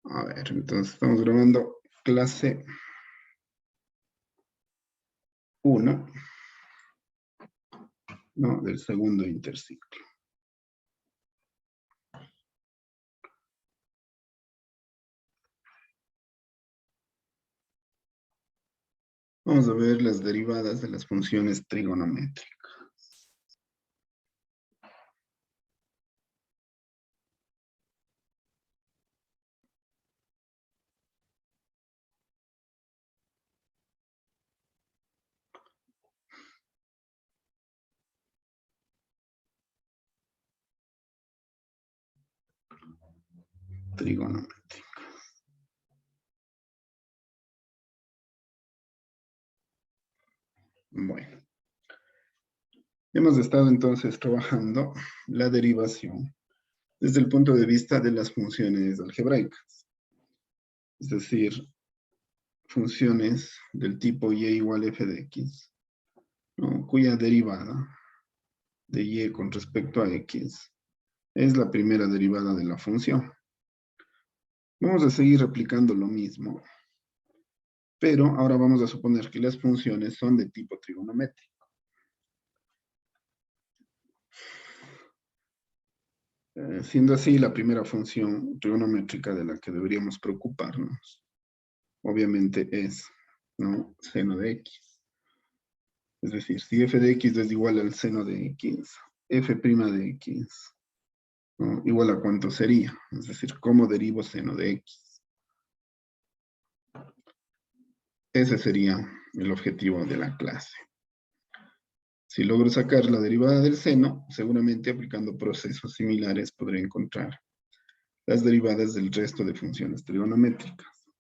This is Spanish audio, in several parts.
A ver, entonces estamos grabando clase 1, ¿no? Del segundo interciclo. Vamos a ver las derivadas de las funciones trigonométricas. Trigonométricas. Bueno. Hemos estado entonces trabajando la derivación desde el punto de vista de las funciones algebraicas. Es decir, funciones del tipo y igual f de x, ¿no? Cuya derivada de y con respecto a x es la primera derivada de la función. Vamos a seguir replicando lo mismo, pero ahora vamos a suponer que las funciones son de tipo trigonométrico. Siendo así, la primera función trigonométrica de la que deberíamos preocuparnos, obviamente es, ¿no?, seno de x. Es decir, si f de x es igual al seno de x, f' de x, ¿no?, igual a cuánto sería. Es decir, ¿cómo derivo seno de x? Ese sería el objetivo de la clase. Si logro sacar la derivada del seno, seguramente aplicando procesos similares podré encontrar las derivadas del resto de funciones trigonométricas.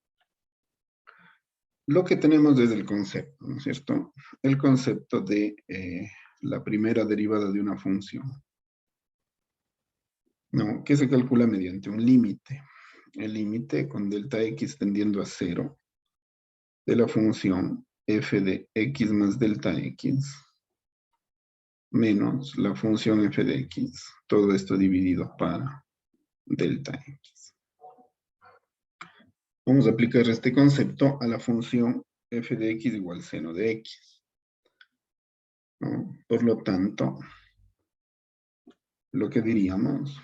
Lo que tenemos es el concepto, ¿no es cierto? El concepto de la primera derivada de una función, ¿no?, que se calcula mediante un límite. El límite con delta x tendiendo a 0 de la función f de x más delta x menos la función f de x, todo esto dividido para delta x. Vamos a aplicar este concepto a la función f de x igual seno de x, ¿no? Por lo tanto, lo que diríamos,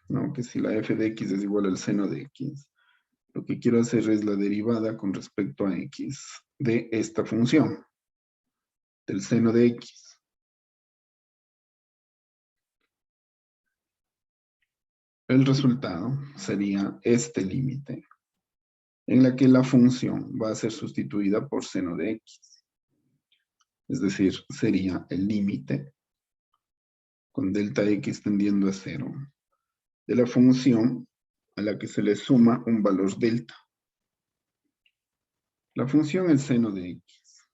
¿no?, que si la f de x es igual al seno de x, lo que quiero hacer es la derivada con respecto a x de esta función, del seno de x. El resultado sería este límite, en la que la función va a ser sustituida por seno de x. Es decir, sería el límite con delta x tendiendo a 0 de la función a la que se le suma un valor delta. La función es seno de x,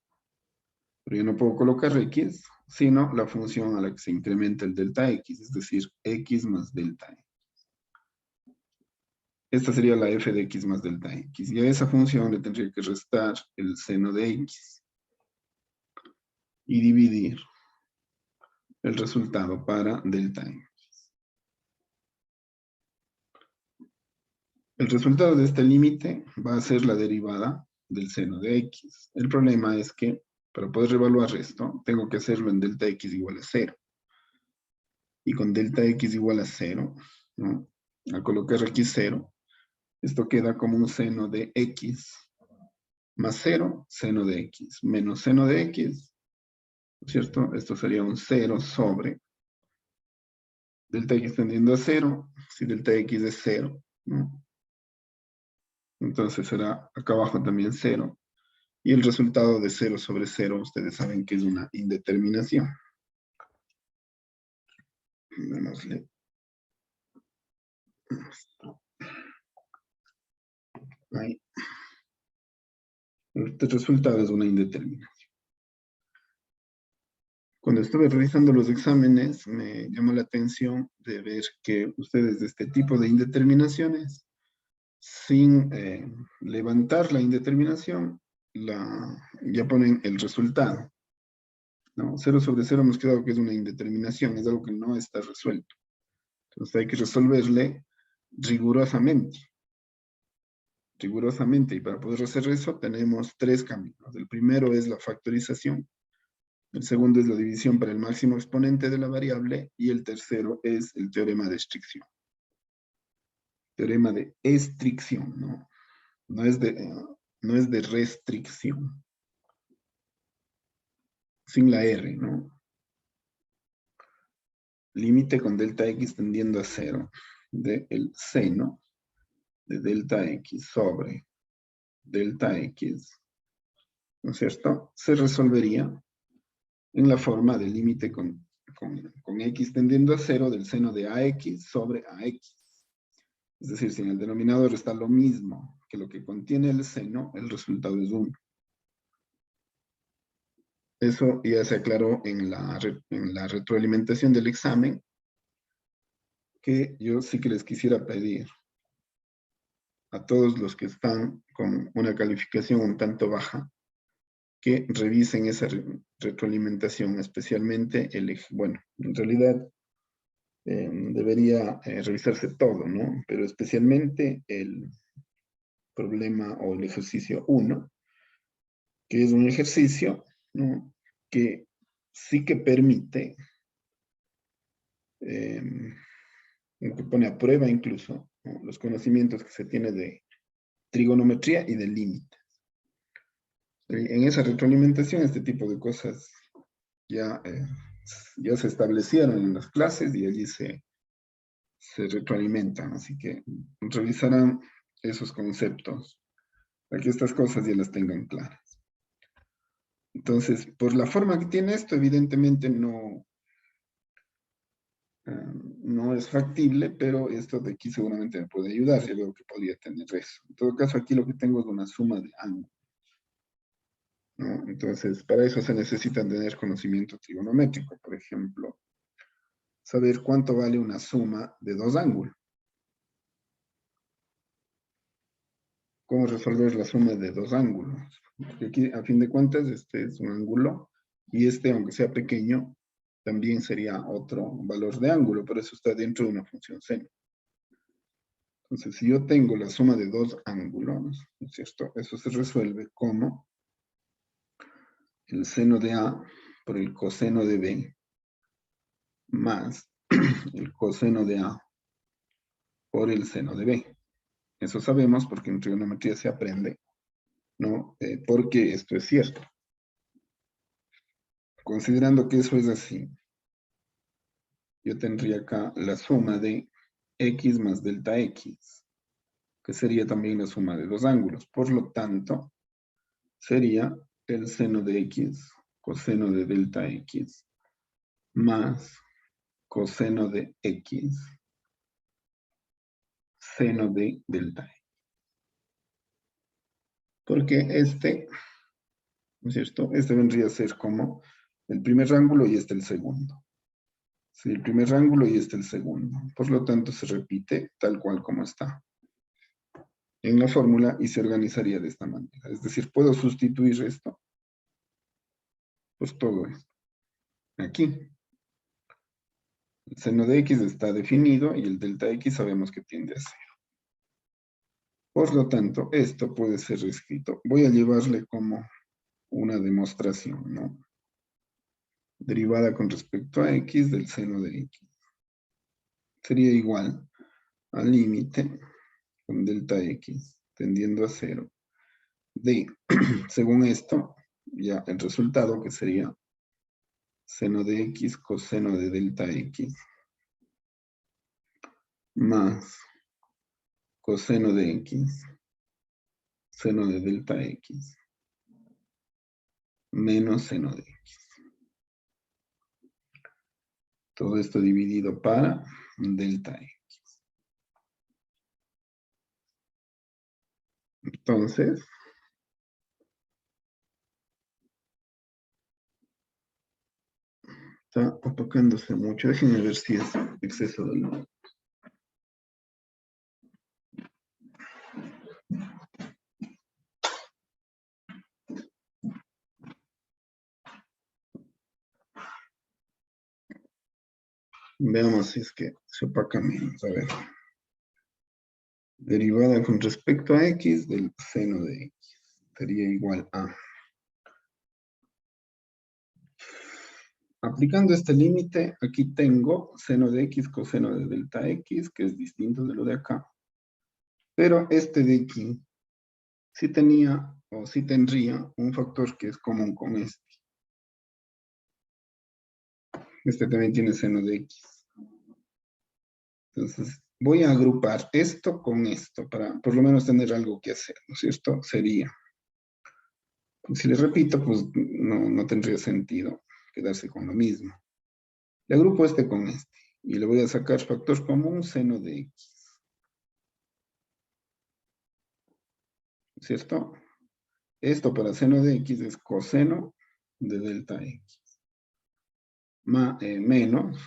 pero yo no puedo colocar x, sino la función a la que se incrementa el delta x, es decir, x más delta x. Esta sería la f de x más delta x, y a esa función le tendría que restar el seno de x y dividir el resultado para delta x. El resultado de este límite va a ser la derivada del seno de x. El problema es que para poder evaluar esto, tengo que hacerlo en delta x igual a 0. Y con delta x igual a 0, ¿no?, al colocar aquí 0, esto queda como un seno de x más 0, seno de x, menos seno de x, ¿cierto? Esto sería un 0 sobre delta x tendiendo a 0, si delta x es 0, ¿no? Entonces será acá abajo también 0. Y el resultado de 0 sobre 0, ustedes saben que es una indeterminación. Démosle. Ahí. Este resultado es una indeterminación. Cuando estuve revisando los exámenes, me llamó la atención de ver que ustedes de este tipo de indeterminaciones, sin levantar la indeterminación, ya ponen el resultado, ¿no? 0 sobre 0 hemos quedado que es una indeterminación, es algo que no está resuelto. Entonces hay que resolverle rigurosamente. rigurosamente, y para poder hacer eso tenemos tres caminos. El primero es la factorización, el segundo es la división para el máximo exponente de la variable, y el tercero es el teorema de estricción. Teorema de estricción, ¿no? No es de restricción. Sin la R, ¿no? Límite con delta X tendiendo a cero del seno de delta X sobre delta X, ¿no es cierto? Se resolvería en la forma de límite con X tendiendo a cero del seno de AX sobre AX. Es decir, si en el denominador está lo mismo que lo que contiene el seno, el resultado es 1. Eso ya se aclaró en la retroalimentación del examen, que yo sí que les quisiera pedir a todos los que están con una calificación un tanto baja, que revisen esa retroalimentación, especialmente el eje. Bueno, en realidad debería revisarse todo, ¿no? Pero especialmente el problema o el ejercicio 1, que es un ejercicio, ¿no?, que sí que permite, que pone a prueba incluso, ¿no?, los conocimientos que se tiene de trigonometría y de límites. En esa retroalimentación, este tipo de cosas ya se establecieron en las clases y allí se retroalimentan, así que revisarán esos conceptos para que estas cosas ya las tengan claras. Entonces, por la forma que tiene esto, evidentemente no es factible, pero esto de aquí seguramente me puede ayudar. Yo veo que podría tener eso. En todo caso, aquí lo que tengo es una suma de ángulos, ¿no? Entonces, para eso se necesita tener conocimiento trigonométrico. Por ejemplo, saber cuánto vale una suma de dos ángulos. ¿Cómo resolver la suma de dos ángulos? Porque aquí, a fin de cuentas, este es un ángulo, y este, aunque sea pequeño, también sería otro valor de ángulo, pero eso está dentro de una función seno. Entonces, si yo tengo la suma de dos ángulos, ¿no es cierto? Eso se resuelve como el seno de A por el coseno de B más el coseno de A por el seno de B. Eso sabemos porque en trigonometría se aprende, ¿no? Porque esto es cierto. Considerando que eso es así, yo tendría acá la suma de X más delta X, que sería también la suma de dos ángulos. Por lo tanto, sería el seno de X, coseno de delta X, más coseno de X, seno de delta X. Porque este, ¿no es cierto? Este vendría a ser como el primer ángulo y este el segundo. Sí, el primer ángulo y este el segundo. Por lo tanto, se repite tal cual como está en la fórmula y se organizaría de esta manera. Es decir, puedo sustituir esto, pues todo esto. Aquí. El seno de X está definido y el delta X sabemos que tiende a 0. Por lo tanto, esto puede ser escrito. Voy a llevarle como una demostración, ¿no? Derivada con respecto a X del seno de X. Sería igual al límite con delta X tendiendo a 0 de, según esto, ya el resultado que sería seno de X coseno de delta X más coseno de X seno de delta X menos seno de X. Todo esto dividido para delta X. Entonces, está opacándose mucho. Déjenme ver si es exceso de luz. Veamos si es que se opaca menos. A ver. Derivada con respecto a x del seno de x. Sería igual a. Aplicando este límite, aquí tengo seno de x coseno de delta x, que es distinto de lo de acá. Pero este de aquí sí tenía o sí tendría un factor que es común con este. Este también tiene seno de x. Entonces, voy a agrupar esto con esto para por lo menos tener algo que hacer, ¿no es cierto? Sería. Si le repito, pues no tendría sentido quedarse con lo mismo. Le agrupo este con este y le voy a sacar factor común seno de x. ¿Cierto? Esto para seno de x es coseno de delta x. Menos.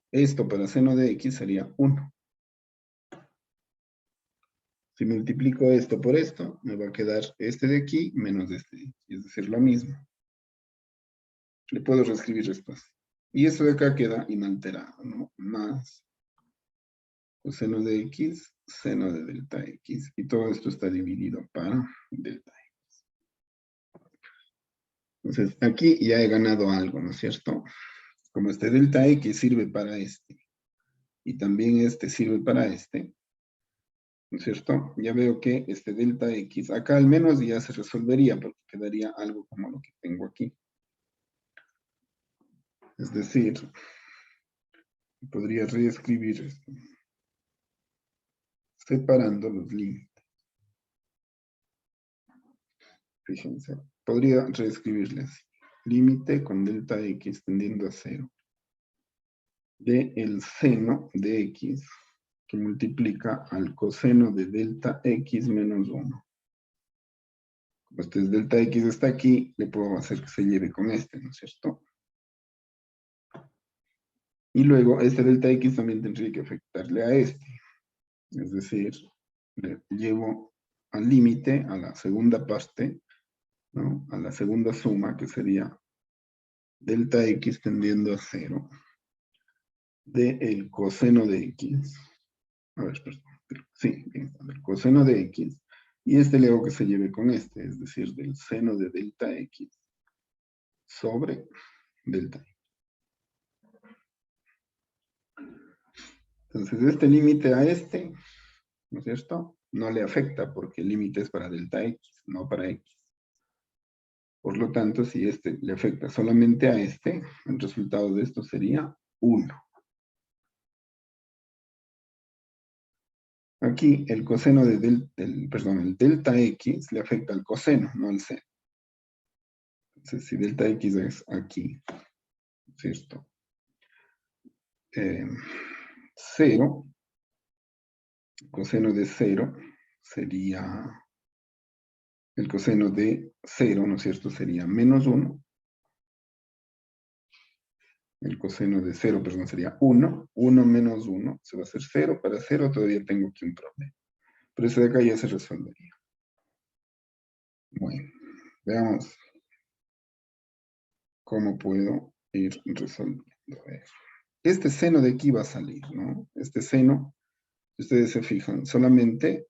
Esto para seno de x sería 1. Si multiplico esto por esto, me va a quedar este de aquí menos este de aquí. Es decir, lo mismo. Le puedo reescribir esto así. Y esto de acá queda inalterado, ¿no? Más coseno de x, seno de delta x. Y todo esto está dividido para delta x. Entonces, aquí ya he ganado algo, ¿no es cierto? Como este delta x sirve para este, y también este sirve para este, ¿no es cierto? Ya veo que este delta x, acá al menos ya se resolvería, porque quedaría algo como lo que tengo aquí. Es decir, podría reescribir esto, separando los límites. Fíjense, podría reescribirle así. Límite con delta x tendiendo a 0 de el seno de x que multiplica al coseno de delta x menos 1. Como este es delta x está aquí, le puedo hacer que se lleve con este, ¿no es cierto? Y luego este delta x también tendría que afectarle a este. Es decir, le llevo al límite, a la segunda parte, ¿no? A la segunda suma, que sería delta x tendiendo a 0 de el coseno de x. A ver, perdón. Sí, bien, el coseno de x. Y este le hago que se lleve con este, es decir, del seno de delta x sobre delta x. Entonces, este límite a este, ¿no es cierto? No le afecta porque el límite es para delta x, no para x. Por lo tanto, si este le afecta solamente a este, el resultado de esto sería 1. Aquí el coseno de el delta x le afecta al coseno, no al seno. Entonces, si delta x es aquí, ¿cierto? 0, coseno de 0 sería, el coseno de 0, ¿no es cierto? Sería menos 1. El coseno de 0, perdón, sería 1. 1 menos 1 se va a hacer 0. Para 0 todavía tengo aquí un problema. Pero ese de acá ya se resolvería. Bueno, veamos cómo puedo ir resolviendo. A ver. Este seno de aquí va a salir, ¿no? Este seno, si ustedes se fijan, solamente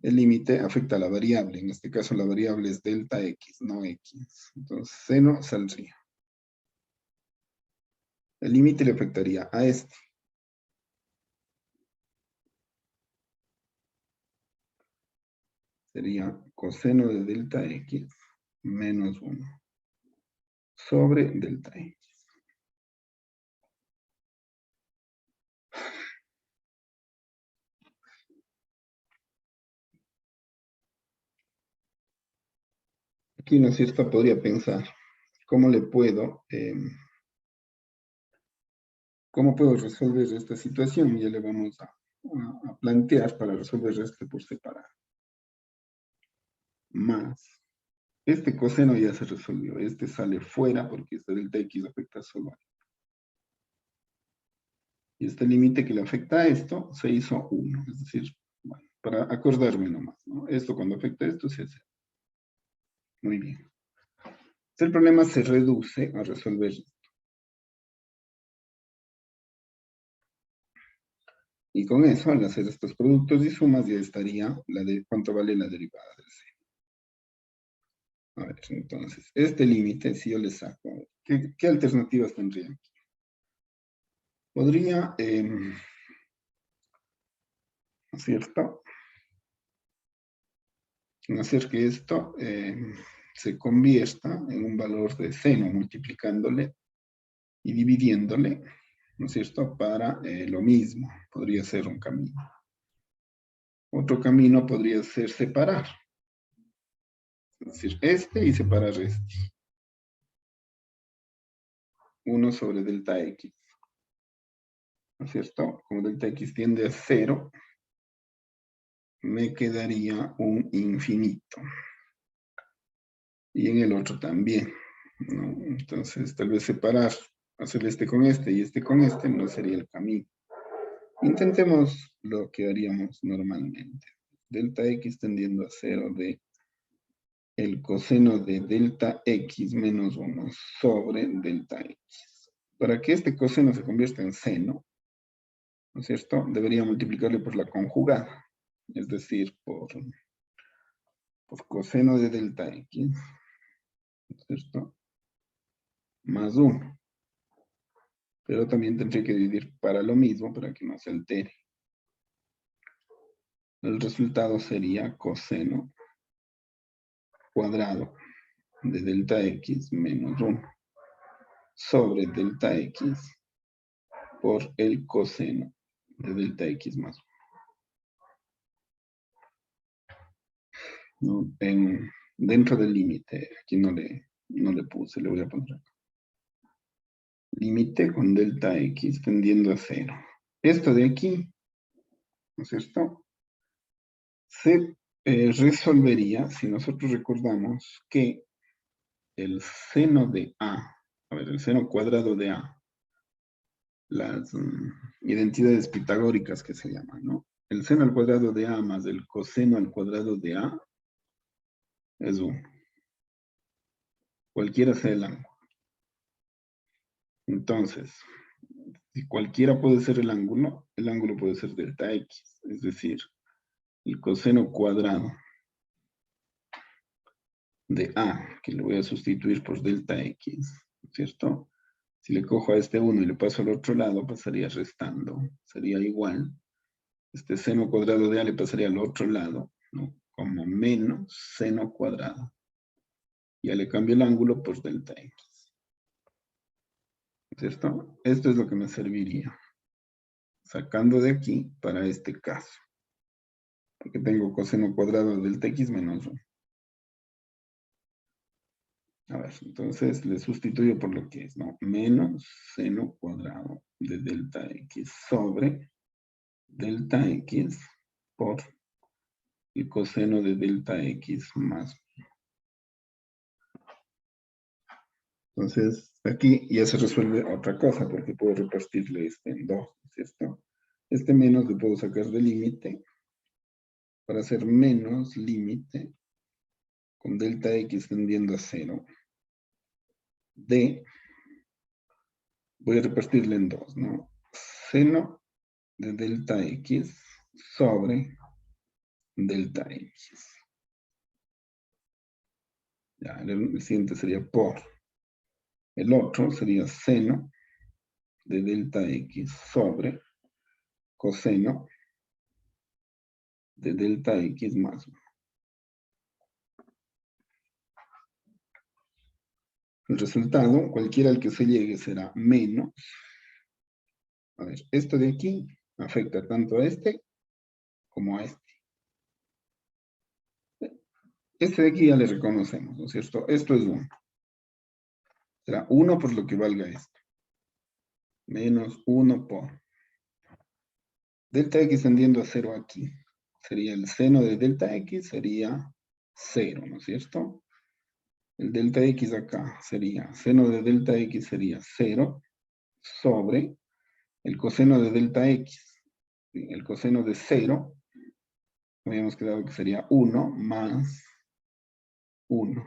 el límite afecta a la variable. En este caso la variable es delta x, no x. Entonces, seno saldría. El límite le afectaría a este. Sería coseno de delta x menos 1 sobre delta x. Aquí, ¿no es cierto? Podría pensar, ¿cómo le puedo, cómo puedo resolver esta situación? Ya le vamos a plantear para resolver este por separado. Más. Este coseno ya se resolvió. Este sale fuera porque este delta x afecta solo a esto. Y este límite que le afecta a esto se hizo 1. Es decir, bueno, para acordarme nomás, ¿no? Esto cuando afecta a esto se hace. Muy bien. El problema se reduce a resolver. Y con eso, al hacer estos productos y sumas, ya estaría cuánto vale la derivada del seno. A ver, entonces, este límite, si yo le saco, ¿qué alternativas tendría aquí? Podría, ¿no es cierto?, hacer que esto se convierta en un valor de seno, multiplicándole y dividiéndole, ¿no es cierto?, para lo mismo. Podría ser un camino. Otro camino podría ser separar. Es decir, este y separar este. 1 sobre delta x. ¿No es cierto? Como delta x tiende a 0, me quedaría un infinito. Y en el otro también, ¿no? Entonces, tal vez separar, hacer este con este y este con este, no sería el camino. Intentemos lo que haríamos normalmente. Delta x tendiendo a 0 de el coseno de delta x menos 1 sobre delta x. Para que este coseno se convierta en seno, ¿no es cierto?, debería multiplicarle por la conjugada, es decir, por coseno de delta x, ¿no es cierto?, más 1. Pero también tendré que dividir para lo mismo, para que no se altere. El resultado sería coseno cuadrado de delta x menos 1 sobre delta x por el coseno de delta x más 1. ¿No? Dentro del límite, aquí no le puse, le voy a poner acá. Límite con delta x tendiendo a 0. Esto de aquí, ¿no es cierto?, se resolvería si nosotros recordamos que el seno de a ver, el seno cuadrado de a, las identidades pitagóricas que se llaman, ¿no? El seno al cuadrado de a más el coseno al cuadrado de a es 1. Cualquiera sea el ángulo. Entonces, si cualquiera puede ser el ángulo puede ser delta x, es decir, el coseno cuadrado de a, que le voy a sustituir por delta x, ¿cierto? Si le cojo a este 1 y le paso al otro lado, pasaría restando, sería igual. Este seno cuadrado de a le pasaría al otro lado, ¿no?, como menos seno cuadrado. Ya le cambio el ángulo por delta x. ¿Cierto? Esto es lo que me serviría. Sacando de aquí para este caso. Porque tengo coseno cuadrado de delta x menos 1. A ver, entonces le sustituyo por lo que es, ¿no? Menos seno cuadrado de delta x sobre delta x por el coseno de delta x más 1. Entonces, aquí ya se resuelve otra cosa, porque puedo repartirle este en 2, ¿cierto? Este menos le puedo sacar del límite para hacer menos límite con delta x tendiendo a 0 de, voy a repartirle en 2, ¿no? Seno de delta x sobre delta x. Ya, el siguiente sería por. El otro sería seno de delta x sobre coseno de delta x más 1. El resultado, cualquiera al que se llegue, será menos. A ver, esto de aquí afecta tanto a este como a este. Este de aquí ya le reconocemos, ¿no es cierto? Esto es 1. Será 1 por lo que valga esto. Menos 1 por. Delta x tendiendo a 0 aquí. Sería el seno de delta x, sería 0, ¿no es cierto? El delta x acá sería, seno de delta x sería 0 sobre el coseno de delta x. El coseno de 0, habíamos quedado que sería 1 más 1.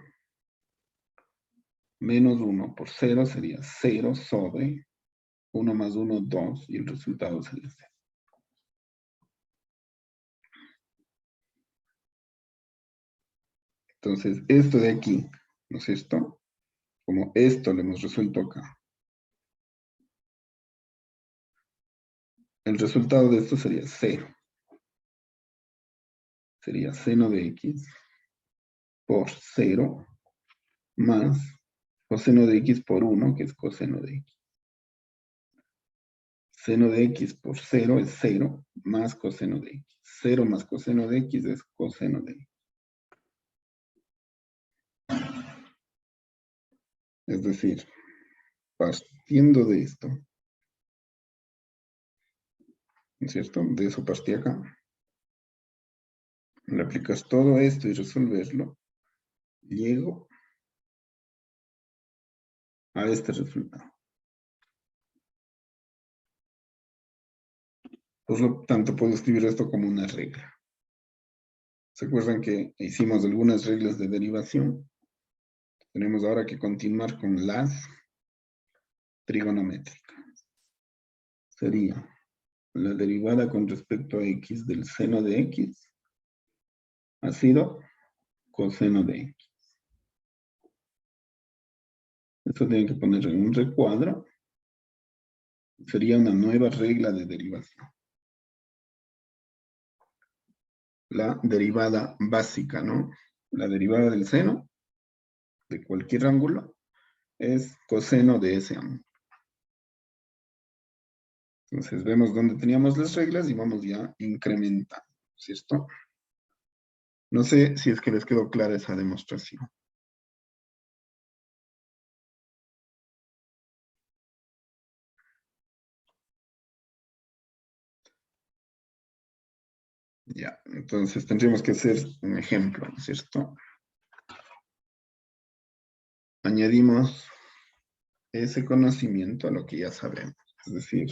Menos 1 por 0 sería 0 sobre 1 más 1, 2, y el resultado sería 0. Entonces, esto de aquí, ¿no es esto? Como esto lo hemos resuelto acá. El resultado de esto sería 0. Sería seno de x por 0 más coseno de x por 1, que es coseno de x. Seno de x por 0 es 0 más coseno de x. 0 más coseno de x es coseno de x. Es decir, partiendo de esto, ¿no es cierto? De eso partí acá. Le aplicas todo esto y resolverlo. Llego a este resultado. Por lo tanto, puedo escribir esto como una regla. ¿Se acuerdan que hicimos algunas reglas de derivación? Tenemos ahora que continuar con las trigonométricas. Sería la derivada con respecto a x del seno de x ha sido coseno de x. Esto tiene que poner en un recuadro. Sería una nueva regla de derivación. La derivada básica, ¿no? La derivada del seno de cualquier ángulo es coseno de ese ángulo. Entonces vemos dónde teníamos las reglas y vamos ya incrementando, ¿cierto? No sé si es que les quedó clara esa demostración. Ya, entonces tendríamos que hacer un ejemplo, ¿cierto? Añadimos ese conocimiento a lo que ya sabemos. Es decir,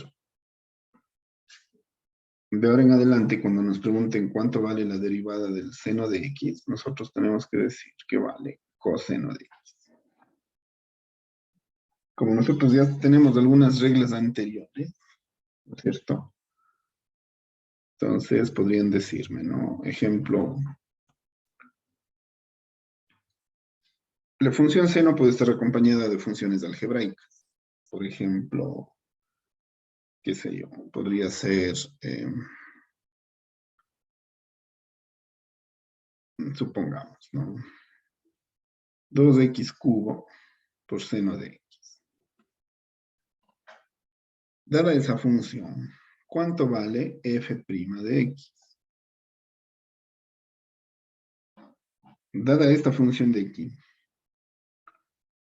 de ahora en adelante, cuando nos pregunten cuánto vale la derivada del seno de x, nosotros tenemos que decir que vale coseno de x. Como nosotros ya tenemos algunas reglas anteriores, ¿no es cierto? Entonces podrían decirme, ¿no? Ejemplo, la función seno puede estar acompañada de funciones algebraicas. Por ejemplo, qué sé yo, podría ser, supongamos, ¿no? 2x cubo por seno de x. Dada esa función, ¿cuánto vale f' de x? Dada esta función de aquí,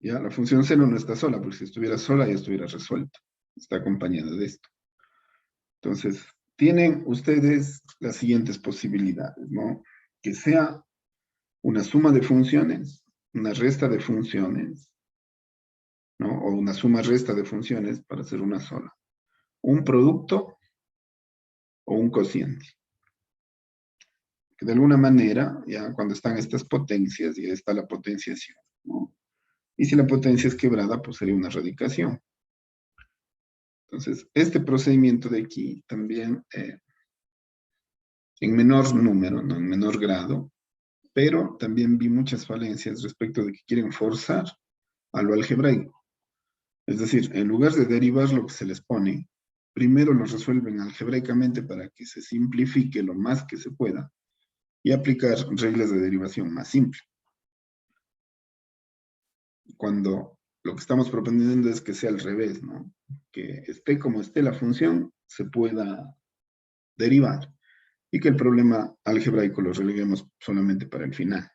ya la función seno no está sola, porque si estuviera sola ya estuviera resuelta. Está acompañada de esto. Entonces, tienen ustedes las siguientes posibilidades, ¿no? Que sea una suma de funciones, una resta de funciones, ¿no? O una suma-resta de funciones para hacer una sola. Un producto o un cociente. Que de alguna manera, ya cuando están estas potencias, ya está la potenciación, ¿no? Y si la potencia es quebrada, pues sería una radicación. Entonces, este procedimiento de aquí también, en menor número, ¿no? En menor grado, pero también vi muchas falencias respecto de que quieren forzar a lo algebraico. Es decir, en lugar de derivar lo que se les pone, primero lo resuelven algebraicamente para que se simplifique lo más que se pueda y aplicar reglas de derivación más simples. Cuando lo que estamos proponiendo es que sea al revés, ¿no? Que esté como esté la función, se pueda derivar y que el problema algebraico lo releguemos solamente para el final.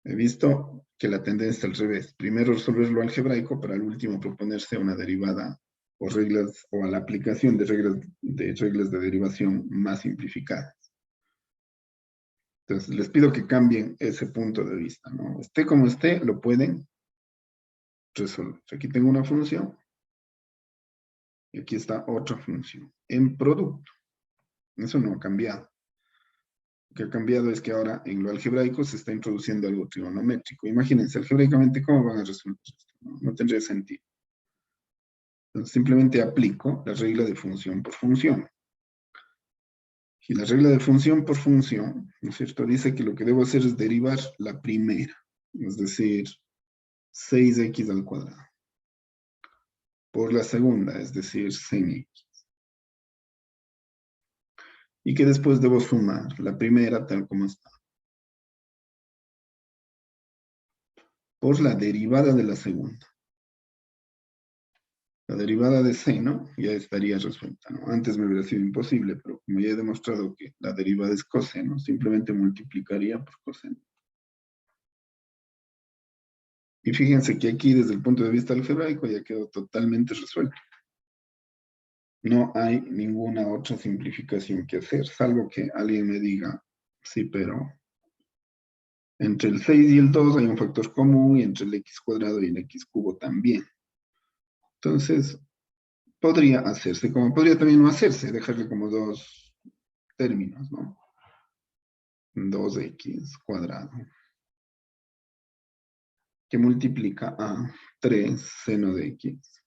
He visto que la tendencia es al revés. Primero resolver lo algebraico para al último proponerse una derivada o reglas o a la aplicación de reglas de derivación más simplificadas. Entonces, les pido que cambien ese punto de vista, ¿no? Esté como esté, lo pueden resolver. Aquí tengo una función y aquí está otra función. En producto. Eso no ha cambiado. Lo que ha cambiado es que ahora en lo algebraico se está introduciendo algo trigonométrico. Imagínense, algebraicamente, ¿cómo van a resolver esto? No tendría sentido. Entonces, simplemente aplico la regla de función por función. Y la regla de función por función ¿no es cierto? Dice que lo que debo hacer es derivar la primera, es decir, 6x al cuadrado, por la segunda, es decir, sin x. Y que después debo sumar la primera tal como está, por la derivada de la segunda. La derivada de seno ya estaría resuelta, ¿no? Antes me hubiera sido imposible, pero como ya he demostrado que la derivada es coseno, simplemente multiplicaría por coseno. Y fíjense que aquí, desde el punto de vista algebraico, ya quedó totalmente resuelto. No hay ninguna otra simplificación que hacer, salvo que alguien me diga, sí, pero entre el 6 y el 2 hay un factor común, y entre el x cuadrado y el x cubo también. Entonces, podría hacerse, como podría también no hacerse, dejarle como dos términos, ¿no? 2x cuadrado, que multiplica a 3 seno de x,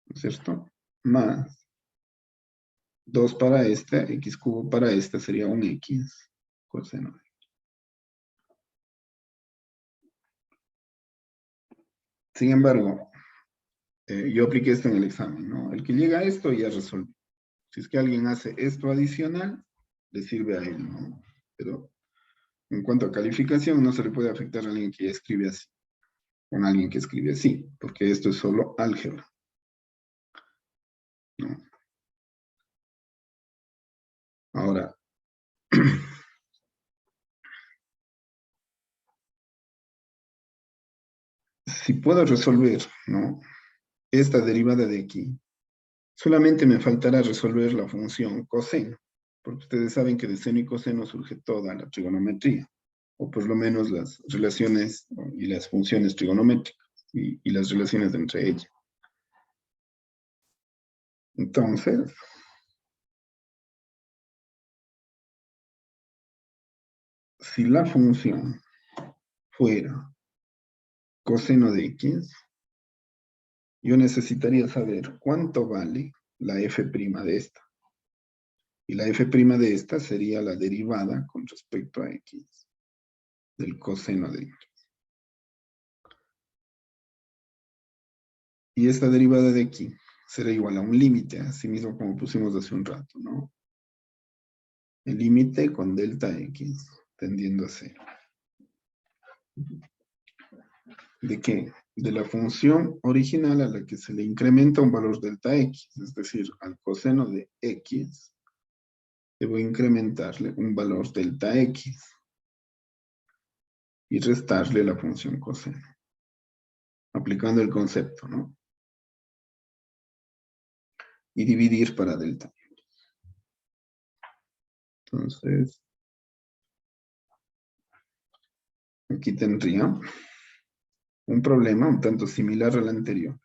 ¿no es cierto? Más 2 para este, x cubo para este sería un x coseno de x. Sin embargo, yo apliqué esto en el examen, ¿no? El que llega a esto ya resuelve. Si es que alguien hace esto adicional, le sirve a él, ¿no? Pero en cuanto a calificación, no se le puede afectar a alguien que ya escribe así, con alguien que escribe así, porque esto es solo álgebra, ¿no? Ahora, si puedo resolver, ¿no?, esta derivada de aquí, solamente me faltará resolver la función coseno, porque ustedes saben que de seno y coseno surge toda la trigonometría, o por lo menos las relaciones, ¿no?, y las funciones trigonométricas, y las relaciones entre ellas. Entonces, si la función fuera coseno de x, yo necesitaría saber cuánto vale la f' de esta. Y la f' de esta sería la derivada con respecto a x del coseno de x. Y esta derivada de aquí será igual a un límite, así mismo como pusimos hace un rato, ¿no? El límite con delta x tendiendo a 0. ¿De qué? De la función original a la que se le incrementa un valor delta x, es decir, al coseno de x, debo incrementarle un valor delta x y restarle la función coseno, aplicando el concepto, ¿no? Y dividir para delta. Entonces, aquí tendría un problema un tanto similar al anterior,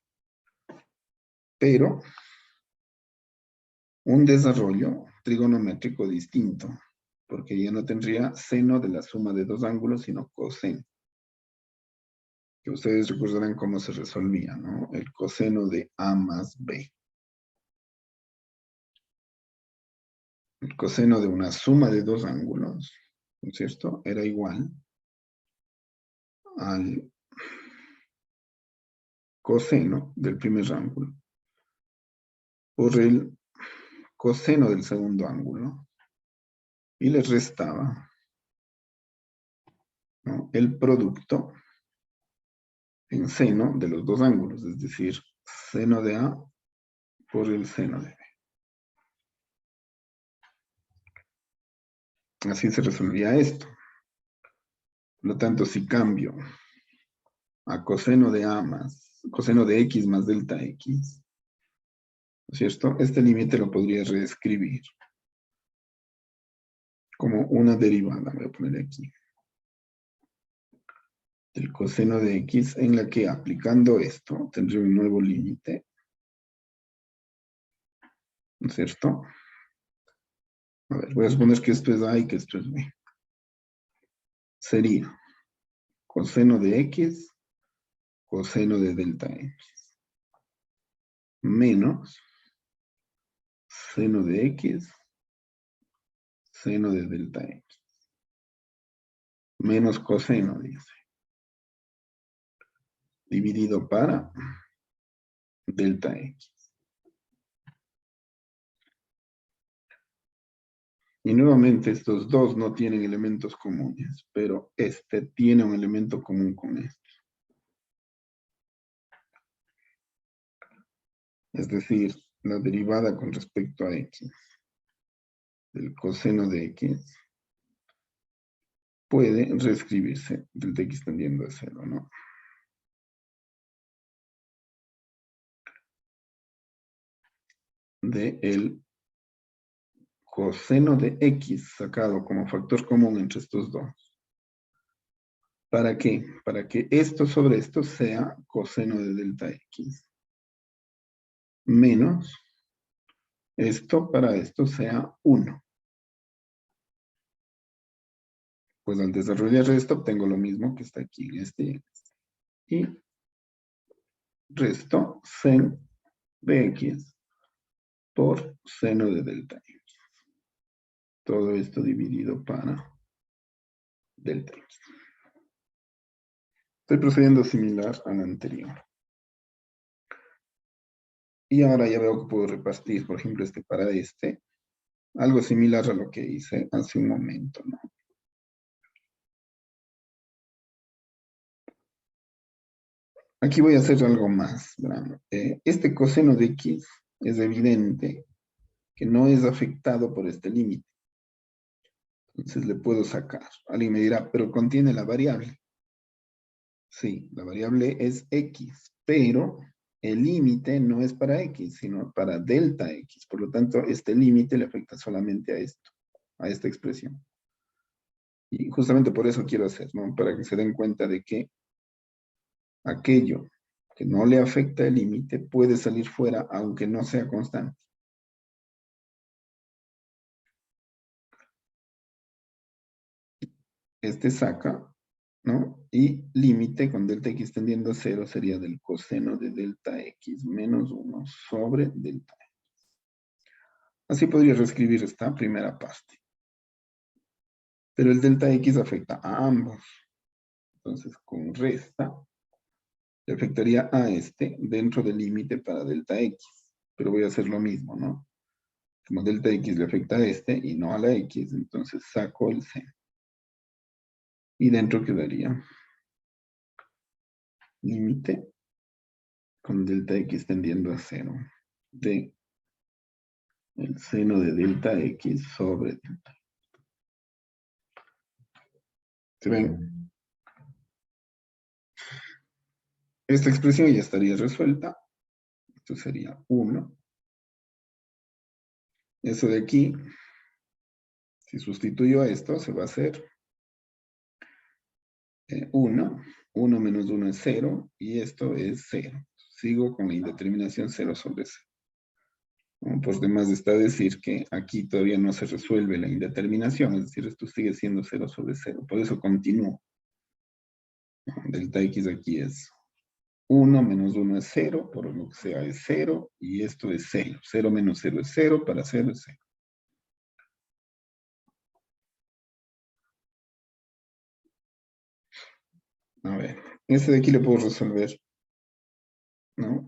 pero un desarrollo trigonométrico distinto, porque ya no tendría seno de la suma de dos ángulos, sino coseno. Que ustedes recordarán cómo se resolvía, ¿no? El coseno de A más B. El coseno de una suma de dos ángulos, ¿no es cierto?, era igual al coseno del primer ángulo por el coseno del segundo ángulo y le restaba, ¿no?, el producto en seno de los dos ángulos, es decir, seno de A por el seno de B. Así se resolvía esto. Por lo tanto, si cambio a coseno de A más, coseno de X más delta X, ¿no es cierto?, este límite lo podría reescribir como una derivada, voy a poner aquí, del coseno de X, en la que aplicando esto tendré un nuevo límite, ¿no es cierto? A ver, voy a suponer que esto es A y que esto es B. Sería coseno de X, coseno de delta X, menos seno de X, seno de delta X. Menos coseno, dice. Dividido para delta X. Y nuevamente estos dos no tienen elementos comunes, pero este tiene un elemento común con este. Es decir, la derivada con respecto a X del coseno de X puede reescribirse del X tendiendo a 0, ¿no? De el coseno de X sacado como factor común entre estos dos. ¿Para qué? Para que esto sobre esto sea coseno de delta X. Menos esto para esto sea 1. Pues al desarrollar esto obtengo lo mismo que está aquí en este y en este. Y resto sen de X por seno de delta X. Todo esto dividido para delta X. Estoy procediendo similar al anterior. Y ahora ya veo que puedo repartir, por ejemplo, este para este. Algo similar a lo que hice hace un momento, ¿no? Aquí voy a hacer algo más. Este coseno de X es evidente que no es afectado por este límite. Entonces le puedo sacar. Alguien me dirá, pero contiene la variable. Sí, la variable es X, pero el límite no es para X, sino para delta X. Por lo tanto, este límite le afecta solamente a esto, a esta expresión. Y justamente por eso quiero hacer, ¿no? Para que se den cuenta de que aquello que no le afecta el límite puede salir fuera aunque no sea constante. Este saca, ¿no? Y límite con delta X tendiendo a 0 sería del coseno de delta X menos 1 sobre delta X. Así podría reescribir esta primera parte. Pero el delta X afecta a ambos. Entonces, con resta, le afectaría a este dentro del límite para delta X. Pero voy a hacer lo mismo, ¿no? Como delta X le afecta a este y no a la X, entonces saco el C. Y dentro quedaría límite con delta X tendiendo a 0 de el seno de delta X sobre delta. ¿Se ven? Esta expresión ya estaría resuelta. Esto sería 1. Eso de aquí, si sustituyo a esto, se va a hacer 1. 1 menos 1 es 0 y esto es 0. Sigo con la indeterminación 0 sobre 0. Por demás está decir que aquí todavía no se resuelve la indeterminación, es decir, esto sigue siendo 0 sobre 0. Por eso continúo. Delta X aquí es 1 menos 1 es 0, por lo que sea es 0, y esto es 0. 0 menos 0 es 0, para 0 es 0. A ver, este de aquí lo puedo resolver, ¿no?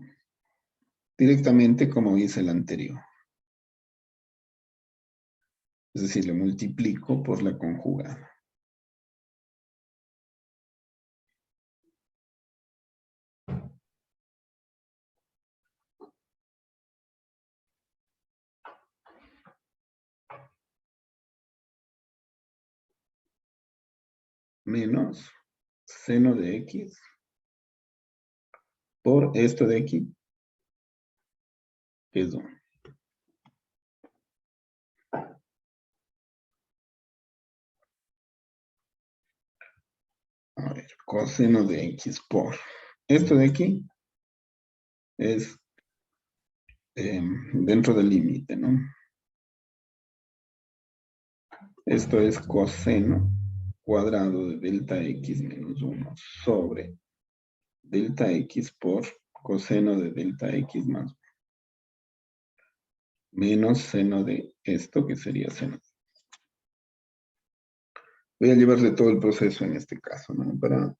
Directamente como hice el anterior. Es decir, lo multiplico por la conjugada. Menos seno de X por esto de aquí, que es 1. A ver, coseno de X por esto de aquí es dentro del límite, ¿no? Esto es coseno cuadrado de delta X menos 1 sobre delta X por coseno de delta X más 1. Menos seno de esto, que sería seno. Voy a llevarle todo el proceso en este caso, ¿no? Para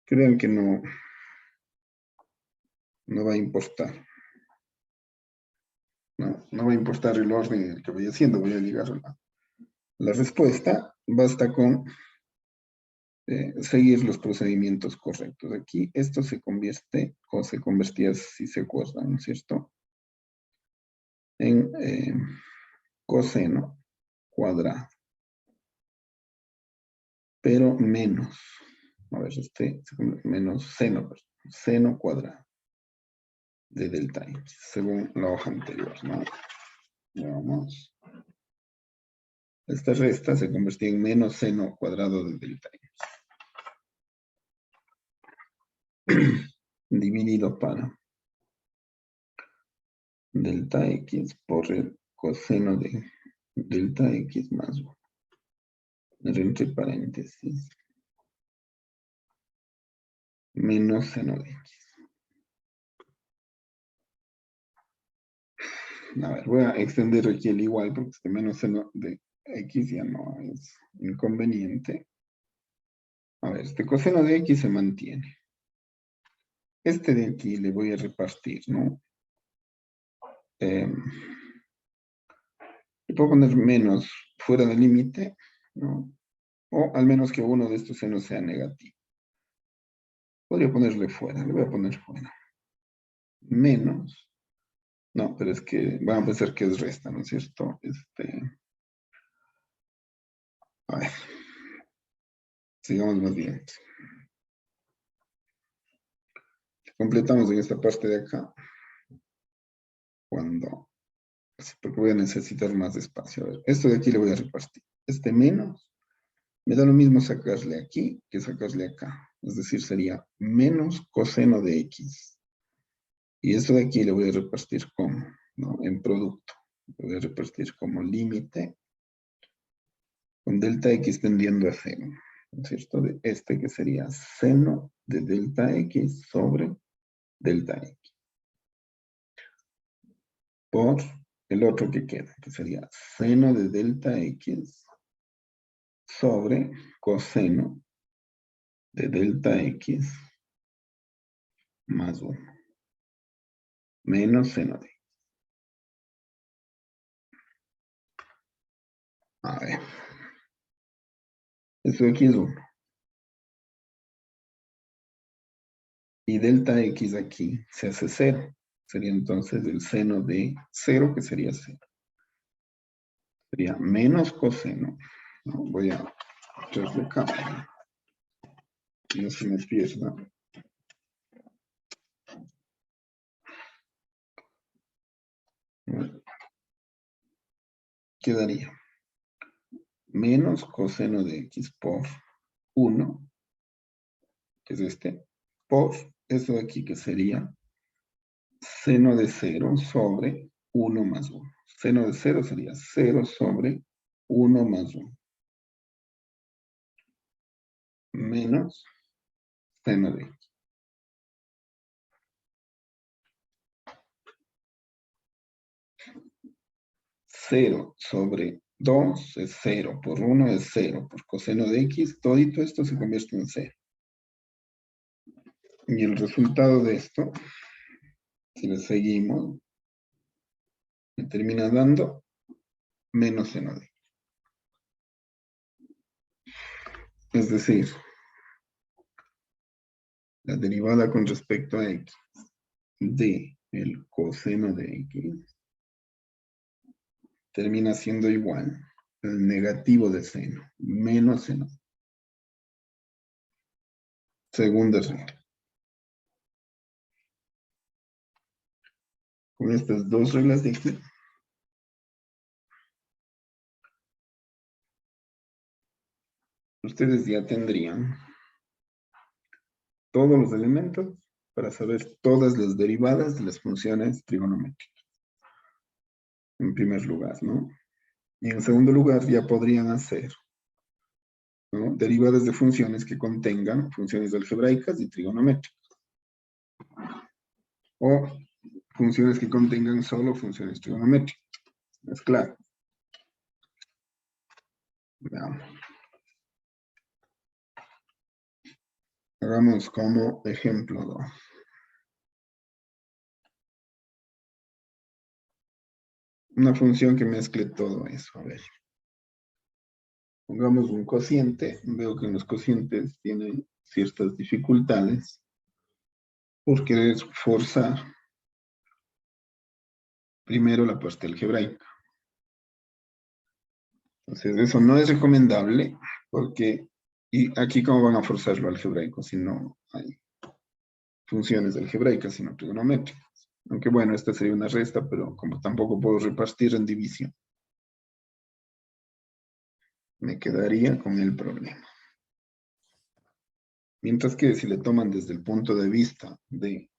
que vean que no va a importar. No va a importar el orden en el que voy haciendo, voy a llegar a la respuesta. Basta con seguir los procedimientos correctos. Aquí esto se convierte, o se convertía, si se acuerdan, ¿no es cierto?, en coseno cuadrado, pero menos, a ver, menos seno, perdón, seno cuadrado de delta x, según la hoja anterior, ¿no? Veamos. Esta resta se convertía en menos seno cuadrado de delta x, dividido para delta x por el coseno de delta x más 1, entre paréntesis, menos seno de x. A ver, voy a extender aquí el igual porque este menos seno de x ya no es inconveniente. A ver, este coseno de x se mantiene. Este de aquí le voy a repartir, ¿no? Le puedo poner menos fuera del límite, ¿no? O al menos que uno de estos senos sea negativo. Podría ponerle fuera, le voy a poner fuera. Menos. No, pero es que van a pensar que es resta, ¿no es cierto? A ver. Sigamos más bien. Completamos en esta parte de acá. Porque voy a necesitar más espacio. A ver, esto de aquí le voy a repartir. Este menos, me da lo mismo sacarle aquí que sacarle acá. Es decir, sería menos coseno de x. Y esto de aquí le voy a repartir como, ¿no? En producto. Le voy a repartir como límite con delta x tendiendo a 0. ¿No es cierto? De este que sería seno de delta x sobre delta x. Por el otro que queda, que sería seno de delta x sobre coseno de delta x más 1, menos seno de x. A ver, esto de aquí es 1. Y delta x aquí se hace 0. Sería entonces el seno de 0, que sería 0. Sería menos coseno, ¿no? Voy a echarle acá, no se me pierda. Quedaría menos coseno de x por 1, que es este, por esto de aquí que sería seno de 0 sobre 1 más 1. Seno de 0 sería 0 sobre 1 más 1. Menos seno de x. 0 sobre 2 es 0, por 1 es 0, por coseno de x, todito esto se convierte en 0. Y el resultado de esto, si le seguimos, me termina dando menos seno de x. Es decir, la derivada con respecto a x de el coseno de x termina siendo igual al negativo de seno, menos seno. Segunda regla. Con estas dos reglas de Euclid, ustedes ya tendrían todos los elementos para saber todas las derivadas de las funciones trigonométricas. En primer lugar, ¿no? Y en segundo lugar, ya podrían hacer, ¿no?, derivadas de funciones que contengan funciones algebraicas y trigonométricas. O funciones que contengan solo funciones trigonométricas. ¿Es claro? Veamos. Hagamos como ejemplo 2. Una función que mezcle todo eso. A ver. Pongamos un cociente. Veo que en los cocientes tienen ciertas dificultades por querer forzar primero la parte algebraica. Entonces, eso no es recomendable porque, y aquí cómo van a forzar lo algebraico si no hay funciones algebraicas, sino trigonométricas. Aunque bueno, esta sería una resta, pero como tampoco puedo repartir en división, me quedaría con el problema. Mientras que si le toman desde el punto de vista de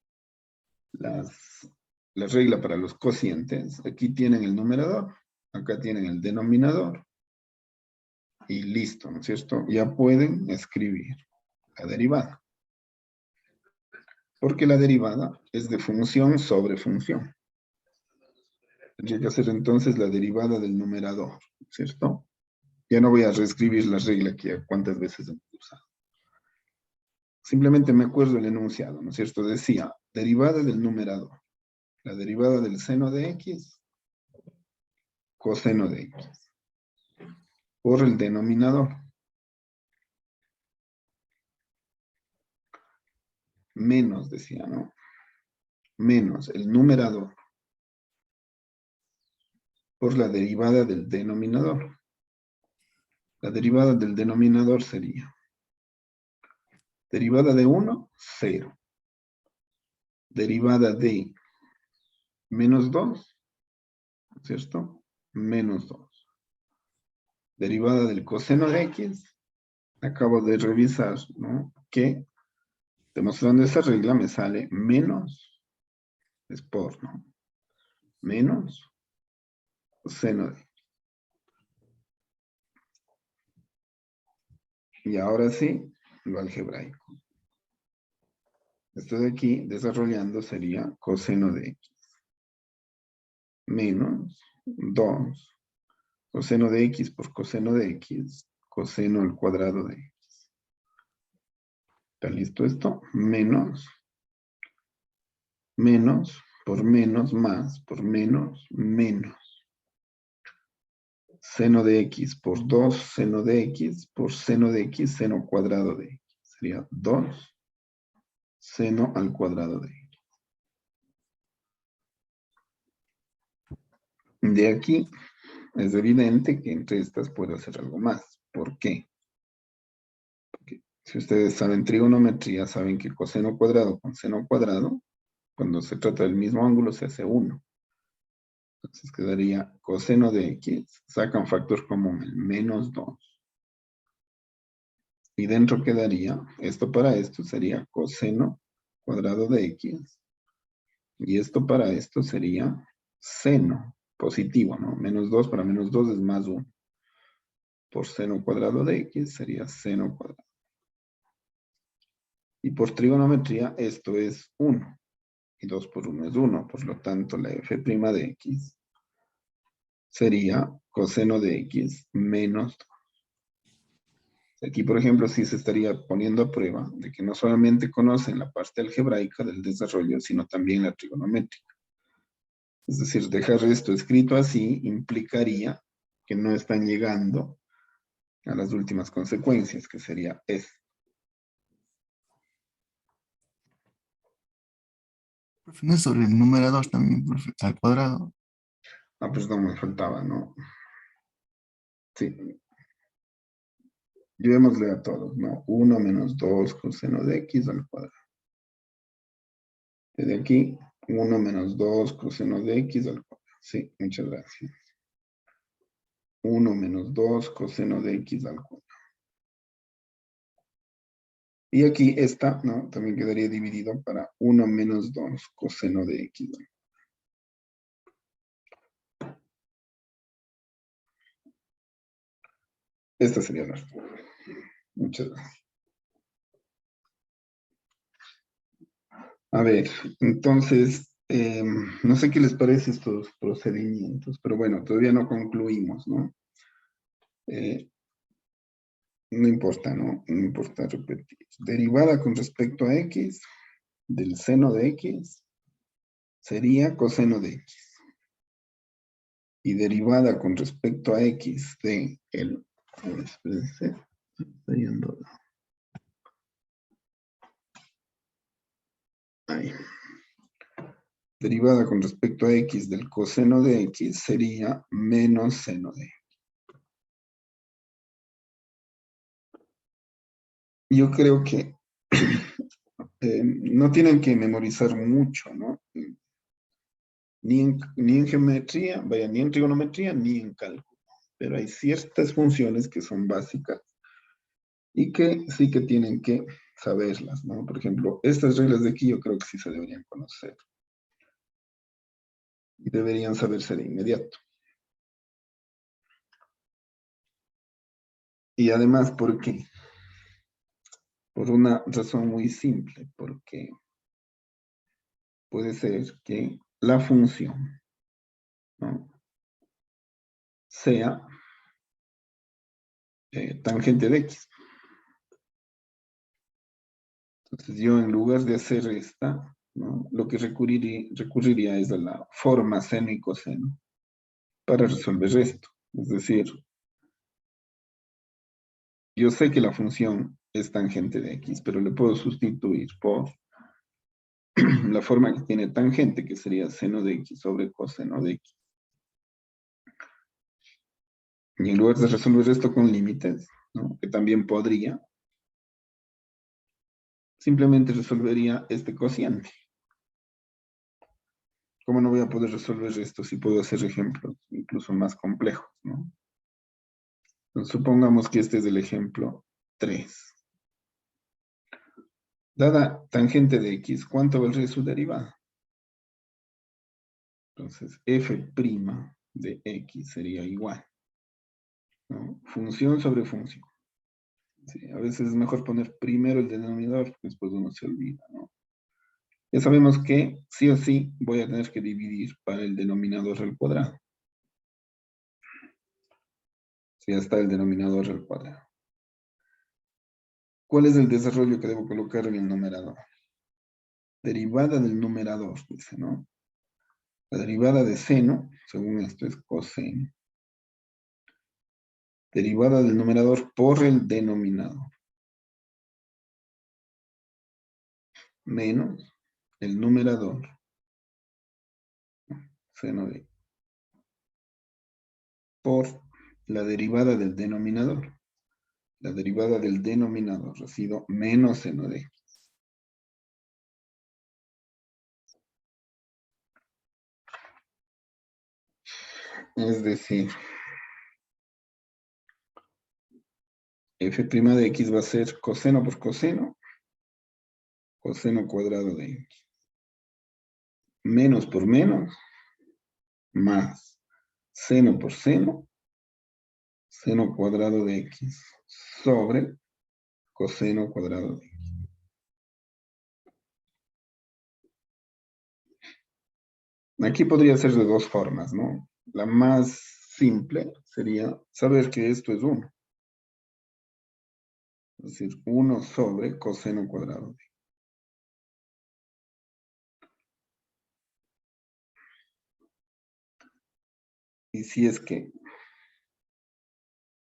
la regla para los cocientes, aquí tienen el numerador, acá tienen el denominador, y listo, ¿no es cierto? Ya pueden escribir la derivada. Porque la derivada es de función sobre función. Tendría que hacer entonces la derivada del numerador, ¿cierto? Ya no voy a reescribir la regla que ya cuántas veces hemos usado. Simplemente me acuerdo el enunciado, ¿no es cierto? Decía, derivada del numerador. La derivada del seno de x, coseno de x. Por el denominador. Menos, decía, ¿no? Menos el numerador por la derivada del denominador. La derivada del denominador sería derivada de 1, 0. Derivada de menos 2, ¿cierto? Menos 2. Derivada del coseno de x, acabo de revisar, ¿no? Que demostrando esa regla me sale menos, es por, ¿no? Menos coseno de x. Y ahora sí, lo algebraico. Esto de aquí, desarrollando, sería coseno de x. Menos 2 coseno de x por coseno de x, coseno al cuadrado de x. ¿Está listo esto? Menos por menos, más por menos, menos. Seno de x por 2 seno de x por seno de x, seno cuadrado de x. Sería 2 seno al cuadrado de x. De aquí es evidente que entre estas puedo hacer algo más. ¿Por qué? Porque si ustedes saben trigonometría, saben que coseno cuadrado con seno cuadrado, cuando se trata del mismo ángulo, se hace 1. Entonces quedaría coseno de x, sacan factor común, el menos 2. Y dentro quedaría, esto para esto sería coseno cuadrado de x. Y esto para esto sería seno positivo, ¿no? Menos 2 para menos 2 es más 1. Por seno cuadrado de x sería seno cuadrado. Y por trigonometría esto es 1. Y 2 por 1 es 1. Por lo tanto, la f' de x sería coseno de x menos 2. Aquí, por ejemplo, sí se estaría poniendo a prueba de que no solamente conocen la parte algebraica del desarrollo, sino también la trigonométrica. Es decir, dejar esto escrito así implicaría que no están llegando a las últimas consecuencias, que sería esto. Profe, no es sobre el numerador también, profe, al cuadrado. Ah, pues no me faltaba, ¿no? Sí. Llevémosle a todos, ¿no? 1 menos 2 coseno de x al cuadrado. Desde aquí, 1 menos 2 coseno de x al cuadrado. Sí, muchas gracias. 1 menos 2 coseno de x al cuadrado. Y aquí esta, ¿no? También quedaría dividido para 1 menos 2 coseno de x. Esta sería la respuesta. Muchas gracias. A ver, entonces, no sé qué les parece estos procedimientos, pero bueno, todavía no concluimos, ¿no? No importa, ¿no? No importa repetir. Derivada con respecto a x del seno de x sería coseno de x. Y derivada con respecto a x de el... A ver, espérense, estoy yendo... Ahí. Derivada con respecto a x del coseno de x sería menos seno de x. Yo creo que no tienen que memorizar mucho, ¿no? Ni en geometría, vaya, ni en trigonometría, ni en cálculo. Pero hay ciertas funciones que son básicas y que sí que tienen que saberlas, ¿no? Por ejemplo, estas reglas de aquí yo creo que sí se deberían conocer. Y deberían saberse de inmediato. Y además, ¿por qué? Por una razón muy simple, porque puede ser que la función, ¿no?, sea tangente de x. Entonces yo en lugar de hacer esta, ¿no?, lo que recurriría es a la forma seno y coseno para resolver esto. Es decir, yo sé que la función es tangente de x, pero le puedo sustituir por la forma que tiene tangente, que sería seno de x sobre coseno de x. Y en lugar de resolver esto con límites, ¿no?, que también podría, simplemente resolvería este cociente. ¿Cómo no voy a poder resolver esto si puedo hacer ejemplos incluso más complejos, ¿no? Entonces, supongamos que este es el ejemplo 3. Dada tangente de x, ¿cuánto valdría su derivada? Entonces, f' de x sería igual, ¿no?, función sobre función. Sí, a veces es mejor poner primero el denominador, porque después uno se olvida, ¿no? Ya sabemos que sí o sí voy a tener que dividir para el denominador al cuadrado. Si ya está el denominador al cuadrado. ¿Cuál es el desarrollo que debo colocar en el numerador? Derivada del numerador, dice, ¿no? La derivada de seno, según esto, es coseno. Derivada del numerador por el denominador. Menos el numerador, seno de, por la derivada del denominador. La derivada del denominador ha sido menos seno de. Es decir, f' de x va a ser coseno por coseno, coseno cuadrado de x. Menos por menos, más seno por seno, seno cuadrado de x, sobre coseno cuadrado de x. Aquí podría ser de dos formas, ¿no? La más simple sería saber que esto es 1. Es decir, 1 sobre coseno cuadrado de x. Y si es que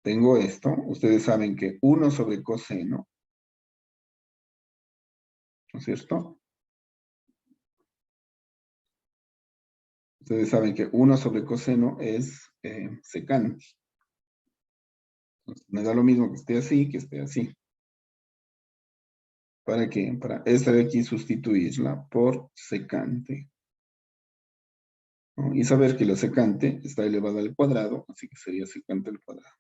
tengo esto, ustedes saben que 1 sobre coseno, ¿no es cierto? Ustedes saben que 1 sobre coseno es secante. Entonces, me da lo mismo que esté así que esté así. ¿Para qué? Para esta de aquí sustituirla por secante, ¿no? Y saber que la secante está elevada al cuadrado, así que sería secante al cuadrado.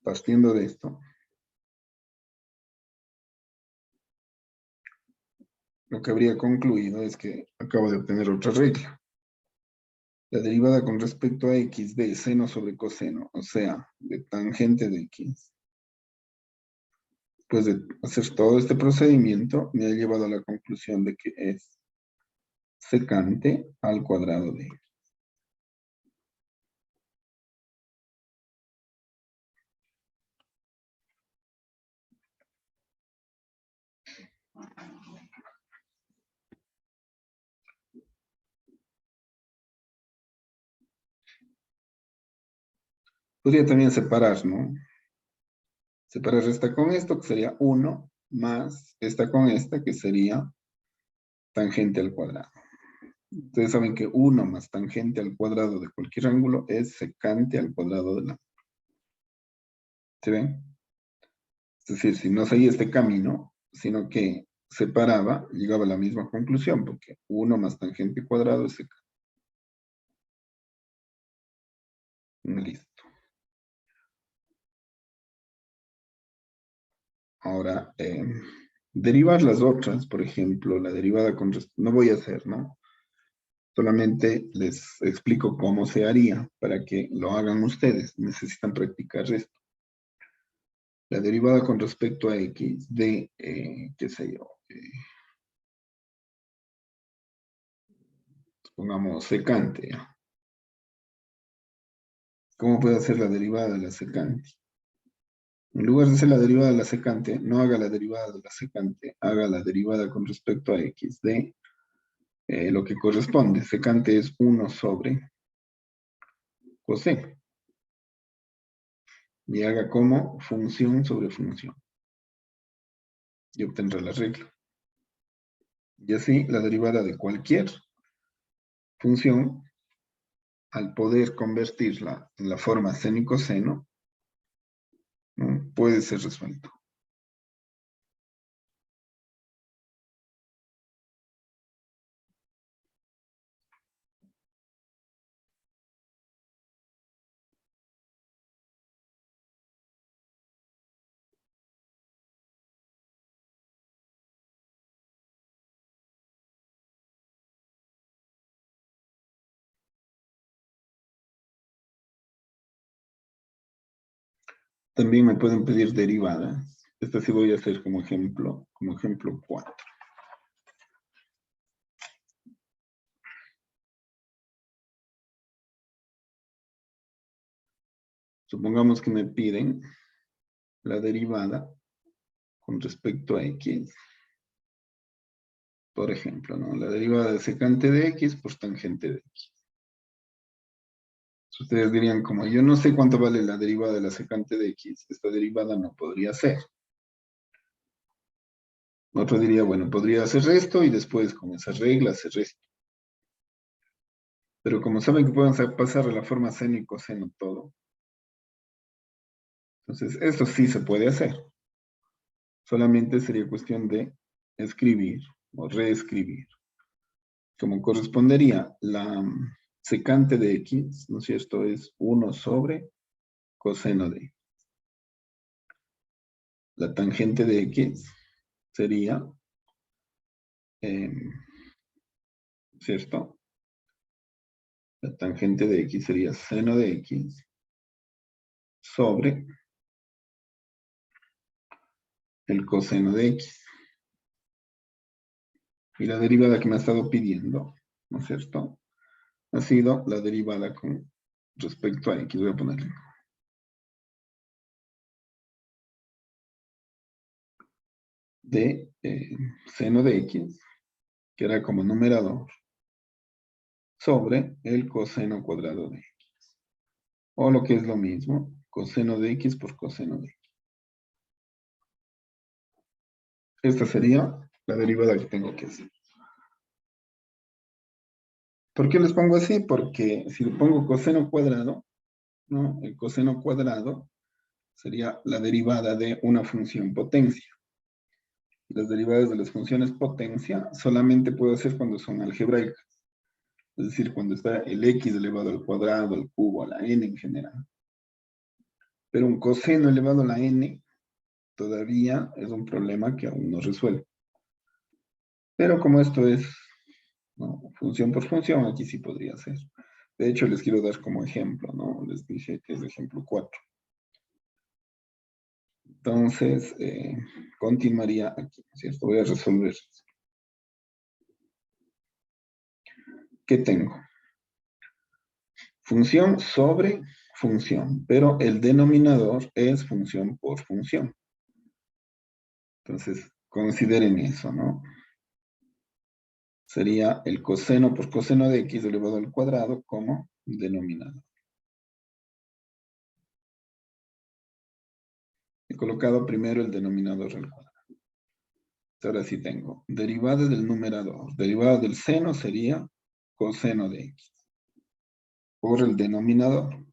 Partiendo de esto, lo que habría concluido es que acabo de obtener otra regla. La derivada con respecto a x de seno sobre coseno, o sea, de tangente de x, después de hacer todo este procedimiento, me ha llevado a la conclusión de que es secante al cuadrado de x. Podría también separar, ¿no? Separar esta con esto, que sería 1, más esta con esta, que sería tangente al cuadrado. Ustedes saben que 1 más tangente al cuadrado de cualquier ángulo es secante al cuadrado del ángulo. ¿Se ven? Es decir, si no seguía este camino, sino que separaba, llegaba a la misma conclusión, porque 1 más tangente cuadrado es secante. Listo. Ahora, derivar las otras, por ejemplo, la derivada con... No voy a hacer, ¿no? Solamente les explico cómo se haría para que lo hagan ustedes. Necesitan practicar esto. La derivada con respecto a x de, qué sé yo, pongamos secante. ¿Ya? ¿Cómo puede hacer la derivada de la secante? En lugar de hacer la derivada de la secante, no haga la derivada de la secante, haga la derivada con respecto a x de lo que corresponde. Secante es 1 sobre coseno. Y haga como función sobre función. Y obtendrá la regla. Y así la derivada de cualquier función, al poder convertirla en la forma seno y coseno, ¿no? Puede ser resuelto. También me pueden pedir derivadas. Esta sí voy a hacer como ejemplo 4. Supongamos que me piden la derivada con respecto a x. Por ejemplo, ¿no? La derivada de secante de x por tangente de x. Ustedes dirían, como yo no sé cuánto vale la derivada de la secante de x, esta derivada no podría ser. Otro diría, bueno, podría hacer esto y después con esa regla hacer esto. Pero como saben que pueden pasar a la forma seno y coseno todo, entonces esto sí se puede hacer. Solamente sería cuestión de escribir o reescribir. Como correspondería la secante de x, ¿no es cierto? Es 1 sobre coseno de x. La tangente de x sería, ¿cierto? La tangente de x sería seno de x sobre el coseno de x. Y la derivada que me ha estado pidiendo, ¿no es cierto? Ha sido la derivada con respecto a x. Voy a ponerle de seno de x, que era como numerador, sobre el coseno cuadrado de x. O lo que es lo mismo, coseno de x por coseno de x. Esta sería la derivada que tengo que hacer. ¿Por qué les pongo así? Porque si le pongo coseno cuadrado, ¿no? El coseno cuadrado sería la derivada de una función potencia. Las derivadas de las funciones potencia solamente puedo hacer cuando son algebraicas. Es decir, cuando está el x elevado al cuadrado, al cubo, a la n en general. Pero un coseno elevado a la n todavía es un problema que aún no resuelve. Pero como esto es, ¿no?, función por función, aquí sí podría ser. De hecho, les quiero dar como ejemplo, ¿no? Les dije que es ejemplo 4. Entonces, continuaría aquí, ¿cierto? Voy a resolver. ¿Qué tengo? Función sobre función, pero el denominador es función por función. Entonces, consideren eso, ¿no? Sería el coseno por coseno de x elevado al cuadrado como denominador. He colocado primero el denominador al cuadrado. Ahora sí tengo derivada del numerador. Derivada del seno sería coseno de x por el denominador.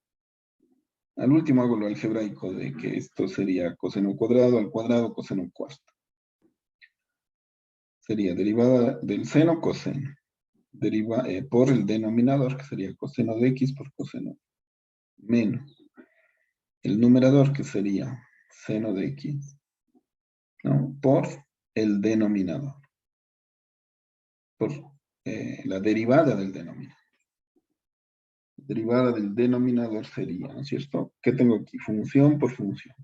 Al último hago lo algebraico de que esto sería coseno cuadrado al cuadrado, coseno cuarto. Sería derivada del seno, coseno. Por el denominador, que sería coseno de x por coseno menos. El numerador, que sería seno de x, ¿no? Por el denominador. Por la derivada del denominador. Derivada del denominador sería, ¿no es cierto? ¿Qué tengo aquí? Función por función.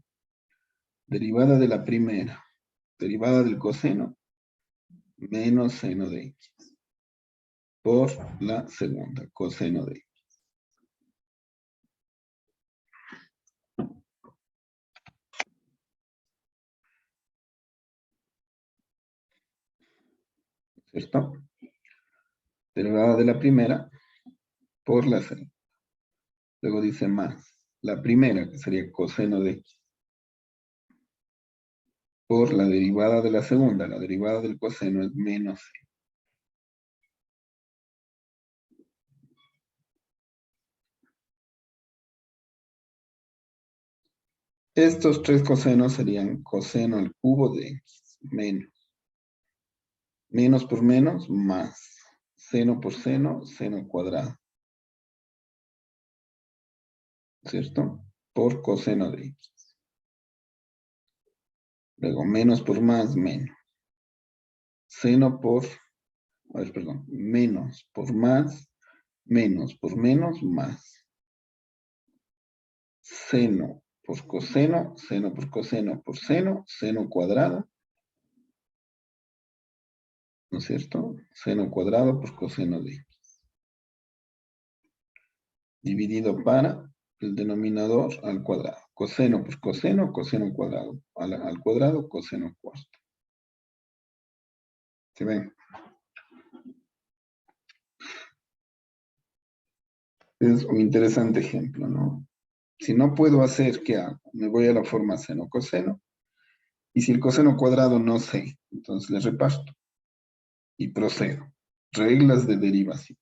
Derivada de la primera. Derivada del coseno menos seno de x. Por la segunda, coseno de x. ¿Cierto? Derivada de la primera por la segunda. Luego dice más. La primera, que sería coseno de x, por la derivada de la segunda. La derivada del coseno es menos c. Estos tres cosenos serían coseno al cubo de x, menos. Menos por menos, más. Seno por seno, seno cuadrado. ¿Cierto? Por coseno de x. Luego, menos por más, menos. Seno por, menos por más, menos por menos, más. Seno por coseno, seno por coseno por seno, seno cuadrado. ¿No es cierto? Seno cuadrado por coseno de x. Dividido para el denominador al cuadrado. Coseno por coseno, coseno cuadrado. Al cuadrado, coseno cuarto. ¿Se ven? Es un interesante ejemplo, ¿no? Si no puedo hacer, ¿qué hago? Me voy a la forma seno-coseno. Y si el coseno cuadrado no sé, entonces le reparto. Y procedo. Reglas de derivación.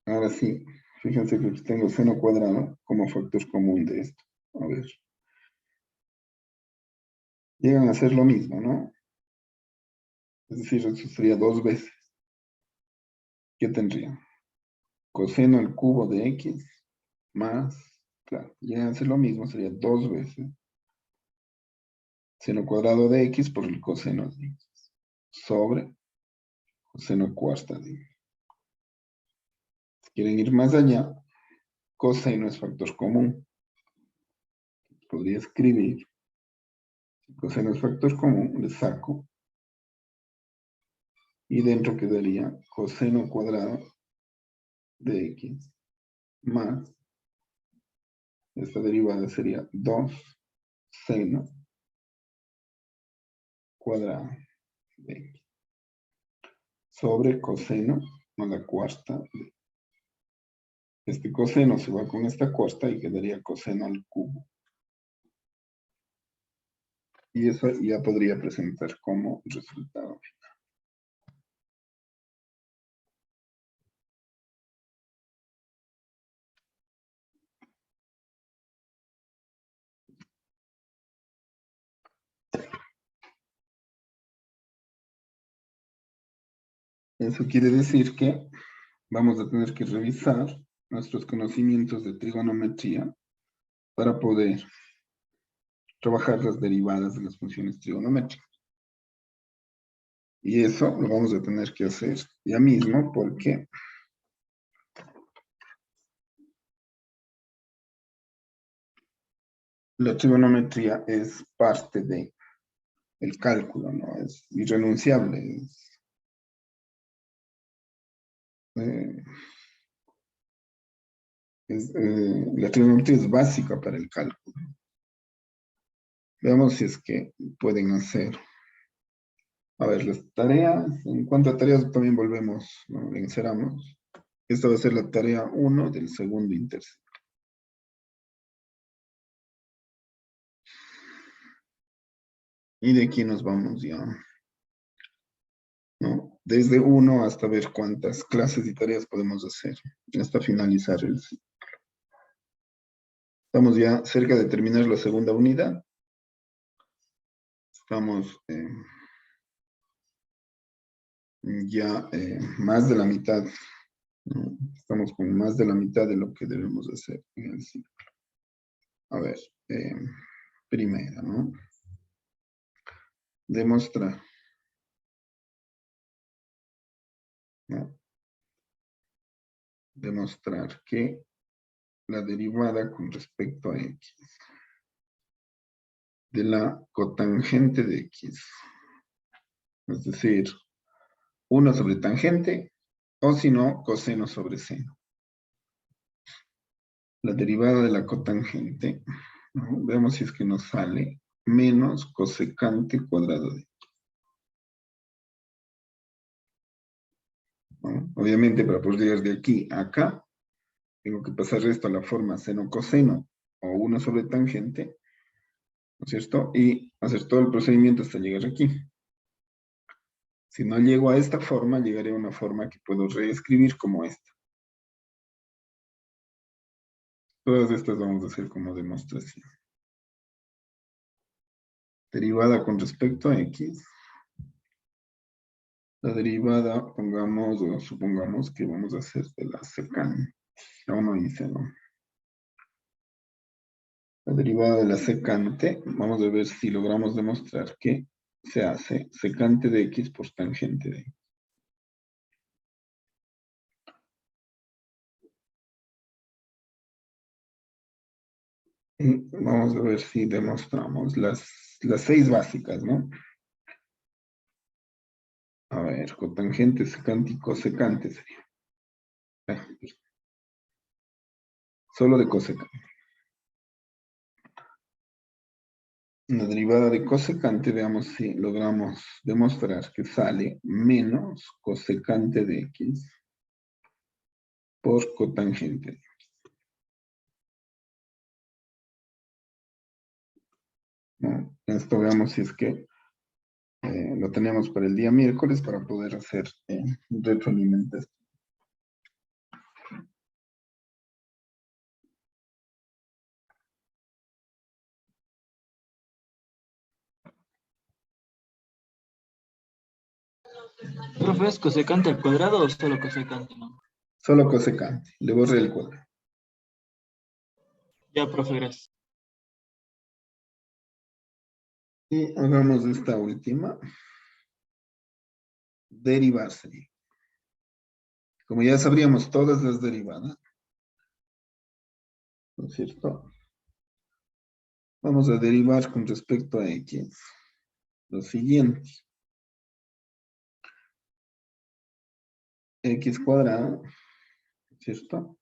Ahora sí, fíjense que tengo seno cuadrado como factor común de esto. A ver. Llegan a ser lo mismo, ¿no? Es decir, eso sería 2 veces. ¿Qué tendría? Coseno al cubo de x más, claro, llegan a ser lo mismo, sería 2 veces seno cuadrado de x por el coseno de x sobre coseno cuarta de x. Si quieren ir más allá, coseno es factor común. Podría escribir, si coseno es factor común, le saco, y dentro quedaría coseno cuadrado de x más, esta derivada sería 2 seno cuadrado de x sobre coseno a la cuarta. Este coseno se va con esta cuarta y quedaría coseno al cubo. Y eso ya podría presentar como resultado. Eso quiere decir que vamos a tener que revisar nuestros conocimientos de trigonometría para poder trabajar las derivadas de las funciones trigonométricas. Y eso lo vamos a tener que hacer ya mismo porque la trigonometría es parte del cálculo, ¿no? Es irrenunciable. Eh, la trigonometría es básica para el cálculo. Veamos si es que pueden hacer. A ver, las tareas. En cuanto a tareas, también volvemos, ¿no? Encerramos. Esta va a ser la tarea 1 del segundo interciclo. Y de aquí nos vamos ya, ¿no? Desde 1 hasta ver cuántas clases y tareas podemos hacer, hasta finalizar el ciclo. Estamos ya cerca de terminar la segunda unidad. Estamos ya más de la mitad, ¿no? Estamos con más de la mitad de lo que debemos hacer en el ciclo. A ver, primera, ¿no? Demostrar, ¿no? Demostrar que la derivada con respecto a x de la cotangente de x, es decir, 1 sobre tangente, o si no, coseno sobre seno. La derivada de la cotangente, ¿no? Veamos si es que nos sale menos cosecante cuadrado de, ¿no? Obviamente, para poder llegar de aquí a acá, tengo que pasar esto a la forma seno-coseno o 1 sobre tangente, ¿no es cierto? Y hacer todo el procedimiento hasta llegar aquí. Si no llego a esta forma, llegaré a una forma que puedo reescribir como esta. Todas estas vamos a hacer como demostración. Derivada con respecto a x. La derivada, pongamos o supongamos que vamos a hacer de la secante. Aún no hice, ¿no? La derivada de la secante, vamos a ver si logramos demostrar que se hace secante de x por tangente de x. Y vamos a ver si demostramos las 6 básicas, ¿no? A ver, cotangente, secante y cosecante sería. Solo de cosecante. La derivada de cosecante, veamos si logramos demostrar que sale menos cosecante de x por cotangente. ¿No? Esto veamos si es que lo tenemos para el día miércoles para poder hacer retroalimentación. Profe, ¿es cosecante al cuadrado o solo cosecante, no? Solo cosecante, le borré el cuadrado. Ya, profe, gracias. Y hagamos esta última. Derivarse. Como ya sabríamos todas las derivadas, ¿no es cierto? Vamos a derivar con respecto a x lo siguiente. X cuadrado, ¿cierto?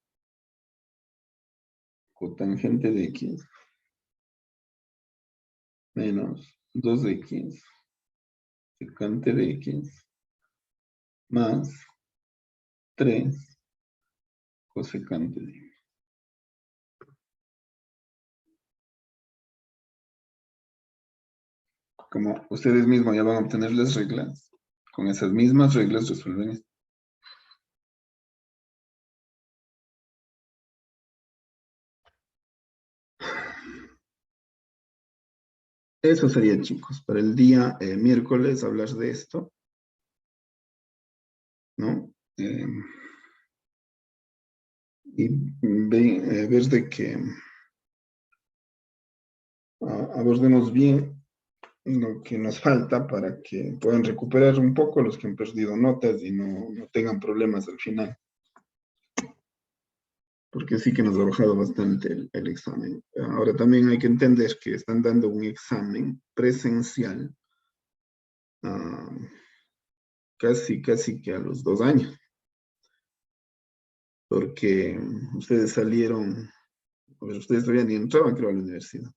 Cotangente de x menos 2x secante de x más 3 cosecante de x. Como ustedes mismos ya van a obtener las reglas, con esas mismas reglas resuelven esto. Eso sería, chicos, para el día miércoles hablar de esto, ¿no? Y ver de que abordemos bien lo que nos falta para que puedan recuperar un poco los que han perdido notas y no tengan problemas al final. Porque sí que nos ha bajado bastante el examen. Ahora también hay que entender que están dando un examen presencial casi que a los 2 años. Porque ustedes salieron, ustedes todavía ni entraban, creo, a la universidad.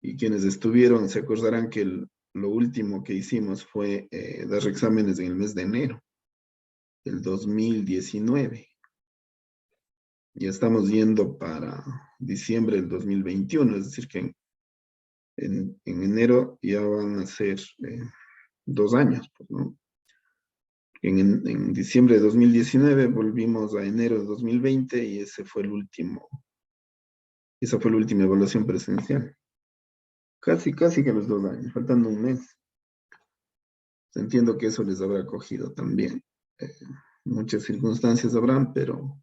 Y quienes estuvieron se acordarán que lo último que hicimos fue dar exámenes en el mes de enero del 2019. Ya estamos yendo para diciembre del 2021, es decir, que en enero ya van a ser 2 años, pues, ¿no? En diciembre de 2019 volvimos a enero de 2020 y esa fue la última evaluación presencial. Casi que los 2 años, faltando un mes. Entiendo que eso les habrá cogido también. Muchas circunstancias habrán, pero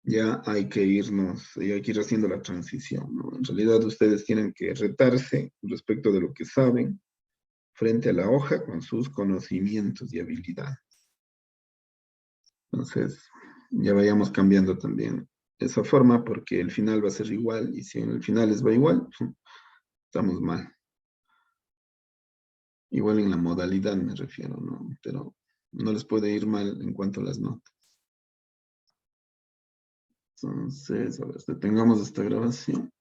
ya hay que irnos, ya hay que ir haciendo la transición, ¿no? En realidad ustedes tienen que retarse respecto de lo que saben frente a la hoja con sus conocimientos y habilidades. Entonces, ya vayamos cambiando también esa forma porque el final va a ser igual y si en el final les va igual, estamos mal. Igual en la modalidad me refiero, ¿no? Pero no les puede ir mal en cuanto a las notas. Entonces, a ver, detengamos esta grabación.